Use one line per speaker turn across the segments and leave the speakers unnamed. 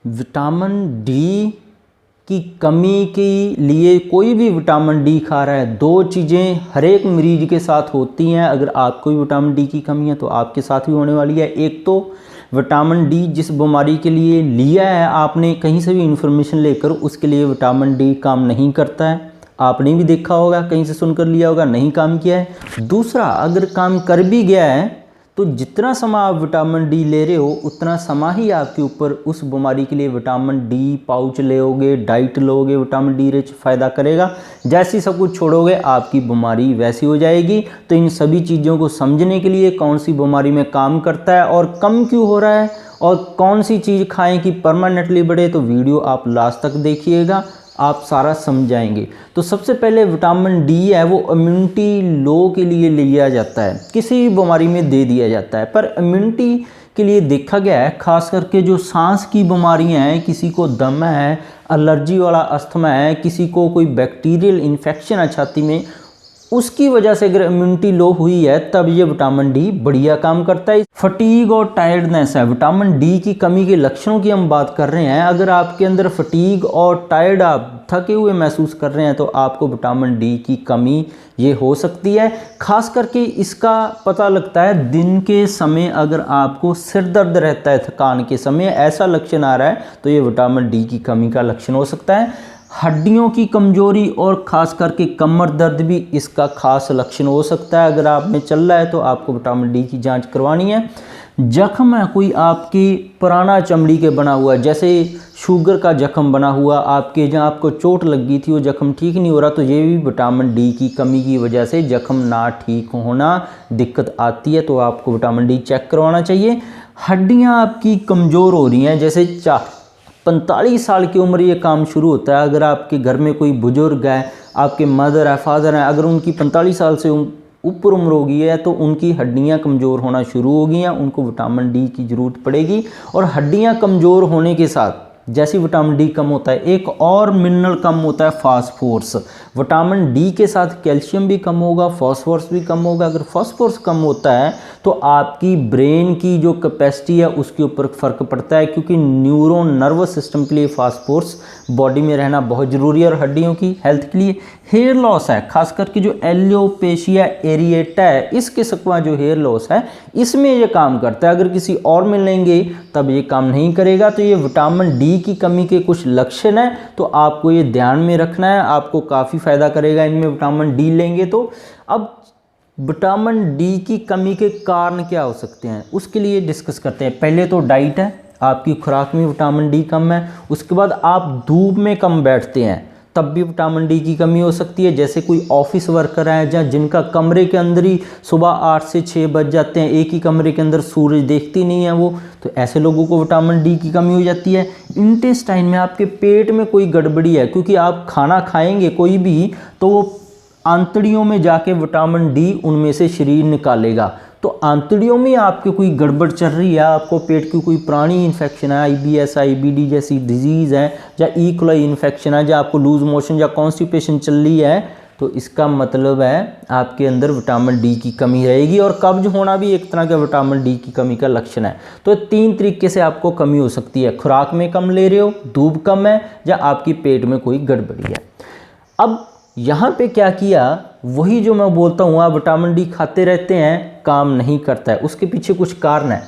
Vitamin D की कमी के लिए कोई भी विटामिन डी खा रहा है, दो चीज़ें हर एक मरीज के साथ होती हैं। अगर आपको भी विटामिन डी की कमी है तो आपके साथ भी होने वाली है। एक तो विटामिन डी जिस बीमारी के लिए लिया है आपने कहीं से भी इंफॉर्मेशन लेकर, उसके लिए विटामिन डी काम नहीं करता है। आपने भी देखा होगा, कहीं से सुनकर लिया होगा, नहीं काम किया है। दूसरा, अगर काम कर भी गया है तो जितना समय आप विटामिन डी ले रहे हो उतना समय ही आपके ऊपर उस बीमारी के लिए विटामिन डी पाउच लोगे, डाइट लोगे, विटामिन डी रिच फ़ायदा करेगा। जैसे सब कुछ छोड़ोगे आपकी बीमारी वैसी हो जाएगी। तो इन सभी चीज़ों को समझने के लिए कौन सी बीमारी में काम करता है और कम क्यों हो रहा है और कौन सी चीज़ खाएं कि परमानेंटली बढ़े, तो वीडियो आप लास्ट तक देखिएगा, आप सारा समझाएंगे। तो सबसे पहले विटामिन डी है वो इम्यूनिटी लो के लिए लिया जाता है, किसी भी बीमारी में दे दिया जाता है। पर इम्यूनिटी के लिए देखा गया है खास करके जो सांस की बीमारियां हैं, किसी को दमा है, एलर्जी वाला अस्थमा है, किसी को कोई बैक्टीरियल इन्फेक्शन है छाती में, उसकी वजह से अगर इम्यूनिटी लो हुई है तब ये विटामिन डी बढ़िया काम करता है। फटीग और टायर्डनेस है, विटामिन डी की कमी के लक्षणों की हम बात कर रहे हैं। अगर आपके अंदर फटीग और टायर्ड, आप थके हुए महसूस कर रहे हैं तो आपको विटामिन डी की कमी ये हो सकती है। खास करके इसका पता लगता है दिन के समय, अगर आपको सिर दर्द रहता है थकान के समय, ऐसा लक्षण आ रहा है तो ये विटामिन डी की कमी का लक्षण हो सकता है। हड्डियों की कमजोरी और खास करके कमर दर्द भी इसका खास लक्षण हो सकता है। अगर आप में चल रहा है तो आपको विटामिन डी की जांच करवानी है। जख्म है कोई आपकी पुराना चमड़ी के बना हुआ, जैसे शुगर का जख्म बना हुआ, आपके जहाँ आपको चोट लग गई थी वो जख्म ठीक नहीं हो रहा, तो ये भी विटामिन डी की कमी की वजह से जख्म ना ठीक होना दिक्कत आती है, तो आपको विटामिन डी चेक करवाना चाहिए। हड्डियाँ आपकी कमज़ोर हो रही हैं, जैसे 45 साल की उम्र ये काम शुरू होता है। अगर आपके घर में कोई बुजुर्ग है, आपके मदर है, फादर हैं, अगर उनकी 45 साल से ऊपर उम्र हो गई है तो उनकी हड्डियां कमज़ोर होना शुरू हो गई हैं, उनको विटामिन डी की ज़रूरत पड़ेगी। और हड्डियां कमज़ोर होने के साथ जैसे विटामिन डी कम होता है, एक और मिनरल कम होता है, फास्फोरस। विटामिन डी के साथ कैल्शियम भी कम होगा, फास्फोरस भी कम होगा। अगर फास्फोरस कम होता है तो आपकी ब्रेन की जो कैपेसिटी है उसके ऊपर फ़र्क पड़ता है, क्योंकि न्यूरो नर्वस सिस्टम के लिए फास्फोरस बॉडी में रहना बहुत ज़रूरी है और हड्डियों की हेल्थ के लिए। हेयर लॉस है, खास करके जो एलोपेशिया एरिएटा है, इस किस्म का जो हेयर लॉस है इसमें ये काम करता है। अगर किसी और में लेंगे तब ये काम नहीं करेगा। तो ये विटामिन डी की कमी के कुछ लक्षण हैं, तो आपको ये ध्यान में रखना है, आपको काफ़ी फ़ायदा करेगा इनमें विटामिन डी लेंगे तो। अब विटामिन डी की कमी के कारण क्या हो सकते हैं उसके लिए डिस्कस करते हैं। पहले तो डाइट है, आपकी खुराक में विटामिन डी कम है। उसके बाद आप धूप में कम बैठते हैं तब भी विटामिन डी की कमी हो सकती है। जैसे कोई ऑफिस वर्कर है जहाँ जिनका कमरे के अंदर ही सुबह 8 से 6 बज जाते हैं, एक ही कमरे के अंदर सूरज देखती नहीं है वो, तो ऐसे लोगों को विटामिन डी की कमी हो जाती है। इंटेस्टाइन में आपके पेट में कोई गड़बड़ी है, क्योंकि आप खाना खाएंगे कोई भी तो वो आंतड़ियों में जाके विटामिन डी उनमें से शरीर निकालेगा। तो आंतड़ियों में आपके कोई गड़बड़ चल रही है, आपको पेट की कोई पुरानी इन्फेक्शन है, आईबीएस आईबीडी जैसी डिजीज़ है, या ई कोलाई इन्फेक्शन है, या आपको लूज मोशन या कॉन्स्टिपेशन चल रही है, तो इसका मतलब है आपके अंदर विटामिन डी की कमी रहेगी। और कब्ज होना भी एक तरह का विटामिन डी की कमी का लक्षण है। तो 3 तरीके से आपको कमी हो सकती है, खुराक में कम ले रहे हो, धूप कम है, या आपकी पेट में कोई गड़बड़ी है। अब यहाँ पे क्या किया, वही जो मैं बोलता हूँ, आप विटामिन डी खाते रहते हैं, काम नहीं करता है। उसके पीछे कुछ कारण है।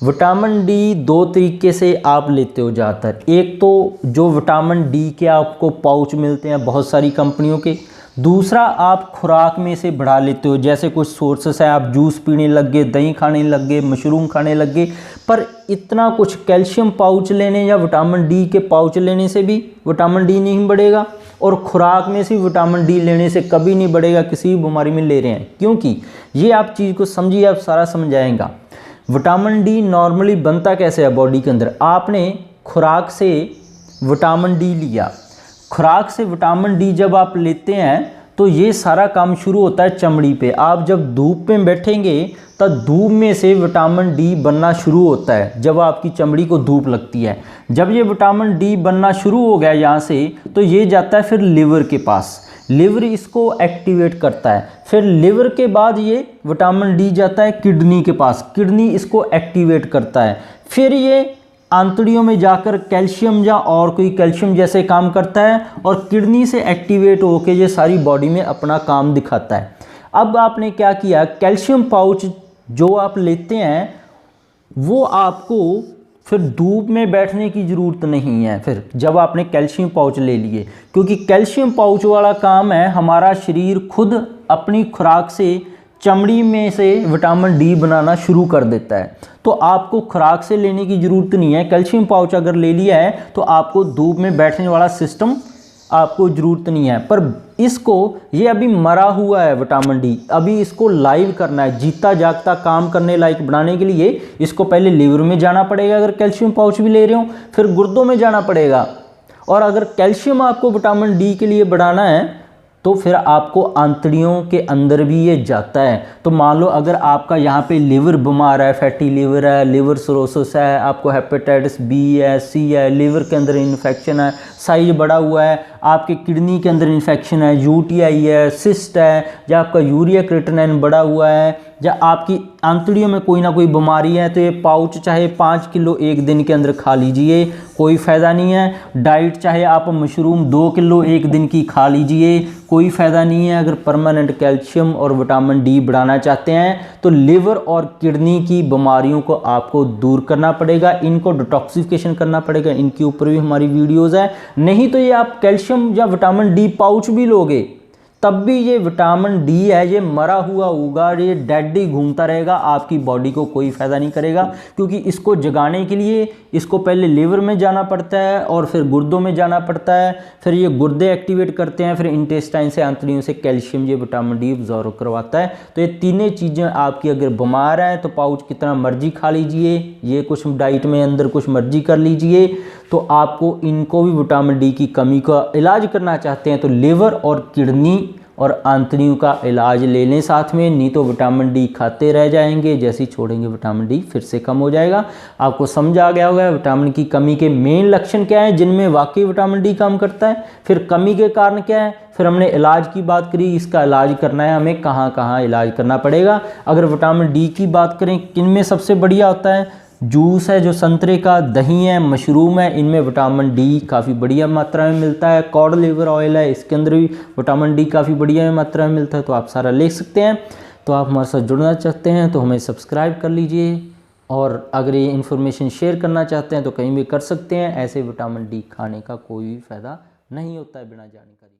विटामिन डी 2 तरीके से आप लेते हो ज़्यादातर। एक तो जो विटामिन डी के आपको पाउच मिलते हैं बहुत सारी कंपनियों के, दूसरा आप खुराक में से बढ़ा लेते हो। जैसे कुछ सोर्सेस है, आप जूस पीने लग गए, दही खाने लग गए, मशरूम खाने लग गए, पर इतना कुछ कैल्शियम पाउच लेने या विटामिन डी के पाउच लेने से भी विटामिन डी नहीं बढ़ेगा, और खुराक में से विटामिन डी लेने से कभी नहीं बढ़ेगा किसी भी बीमारी में ले रहे हैं। क्योंकि ये आप चीज़ को समझिए, आप सारा समझाएगा। विटामिन डी नॉर्मली बनता कैसे है बॉडी के अंदर, आपने खुराक से विटामिन डी लिया, खुराक से विटामिन डी जब आप लेते हैं तो ये सारा काम शुरू होता है चमड़ी पे। आप जब धूप में बैठेंगे तब धूप में से विटामिन डी बनना शुरू होता है, जब आपकी चमड़ी को धूप लगती है। जब ये विटामिन डी बनना शुरू हो गया यहाँ से, तो ये जाता है फिर लिवर के पास, लिवर इसको एक्टिवेट करता है। फिर लिवर के बाद ये विटामिन डी जाता है किडनी के पास, किडनी इसको एक्टिवेट करता है। फिर ये आंतड़ियों में जाकर कैल्शियम या और कोई कैल्शियम जैसे काम करता है और किडनी से एक्टिवेट होकर ये सारी बॉडी में अपना काम दिखाता है। अब आपने क्या किया, कैल्शियम पाउच जो आप लेते हैं वो आपको फिर धूप में बैठने की ज़रूरत नहीं है। फिर जब आपने कैल्शियम पाउच ले लिए, क्योंकि कैल्शियम पाउच वाला काम है हमारा शरीर खुद अपनी खुराक से चमड़ी में से विटामिन डी बनाना शुरू कर देता है, तो आपको खुराक से लेने की ज़रूरत नहीं है। कैल्शियम पाउच अगर ले लिया है तो आपको धूप में बैठने वाला सिस्टम आपको ज़रूरत नहीं है। पर इसको, ये अभी मरा हुआ है विटामिन डी, अभी इसको लाइव करना है, जीता जागता काम करने लायक बनाने के लिए इसको पहले लीवर में जाना पड़ेगा अगर कैल्शियम पाउच भी ले रहे हो, फिर गुर्दों में जाना पड़ेगा, और अगर कैल्शियम आपको विटामिन डी के लिए बढ़ाना है तो फिर आपको आंतड़ियों के अंदर भी ये जाता है। तो मान लो अगर आपका यहाँ पे लिवर बीमार है, फैटी लिवर है, लिवर सिरोसिस है, आपको हेपेटाइटिस बी है, सी है, लिवर के अंदर इन्फेक्शन है, साइज बड़ा हुआ है, आपके किडनी के अंदर इन्फेक्शन है, यूटीआई है, सिस्ट है, या आपका यूरिया क्रिएटिनिन बढ़ा हुआ है, या आपकी आंतड़ियों में कोई ना कोई बीमारी है, तो ये पाउच चाहे 5 किलो एक दिन के अंदर खा लीजिए, कोई फ़ायदा नहीं है। डाइट चाहे आप मशरूम 2 किलो एक दिन की खा लीजिए, कोई फ़ायदा नहीं है। अगर परमानेंट कैल्शियम और विटामिन डी बढ़ाना चाहते हैं तो लिवर और किडनी की बीमारियों को आपको दूर करना पड़ेगा, इनको डिटॉक्सिफिकेशन करना पड़ेगा, इनके ऊपर भी हमारी वीडियोज़ है। नहीं तो ये आप कैल्शियम या विटामिन डी पाउच भी लोगे तब भी ये विटामिन डी है ये मरा हुआ होगा, ये डेड ही घूमता रहेगा, आपकी बॉडी को कोई फ़ायदा नहीं करेगा। क्योंकि इसको जगाने के लिए इसको पहले लिवर में जाना पड़ता है और फिर गुर्दों में जाना पड़ता है, फिर ये गुर्दे एक्टिवेट करते हैं, फिर इंटेस्टाइन से आंतड़ियों से कैल्शियम ये विटामिन डी अब्जॉर्व करवाता है। तो ये तीनों चीज़ें आपकी अगर बीमार हैं तो पाउच कितना मर्जी खा लीजिए, ये कुछ डाइट में अंदर कुछ मर्जी कर लीजिए, तो आपको इनको भी विटामिन डी की कमी का इलाज करना चाहते हैं तो लिवर और किडनी और आंतड़ियों का इलाज ले लें साथ में, नहीं तो विटामिन डी खाते रह जाएंगे, जैसे ही छोड़ेंगे विटामिन डी फिर से कम हो जाएगा। आपको समझ आ गया होगा विटामिन की कमी के मेन लक्षण क्या हैं जिनमें वाकई विटामिन डी कम करता है, फिर कमी के कारण क्या है, फिर हमने इलाज की बात करी, इसका इलाज करना है हमें कहाँ कहाँ इलाज करना पड़ेगा। अगर विटामिन डी की बात करें किन में सबसे बढ़िया होता है, जूस है जो संतरे का, दही है, मशरूम है, इनमें विटामिन डी काफ़ी बढ़िया मात्रा में मिलता है। कॉड लिवर ऑयल है, इसके अंदर भी विटामिन डी काफ़ी बढ़िया मात्रा में मिलता है, तो आप सारा ले सकते हैं। तो आप हमारे साथ जुड़ना चाहते हैं तो हमें सब्सक्राइब कर लीजिए, और अगर ये इन्फॉर्मेशन शेयर करना चाहते हैं तो कहीं भी कर सकते हैं। ऐसे विटामिन डी खाने का कोई भी फ़ायदा नहीं होता है बिना जानकारी।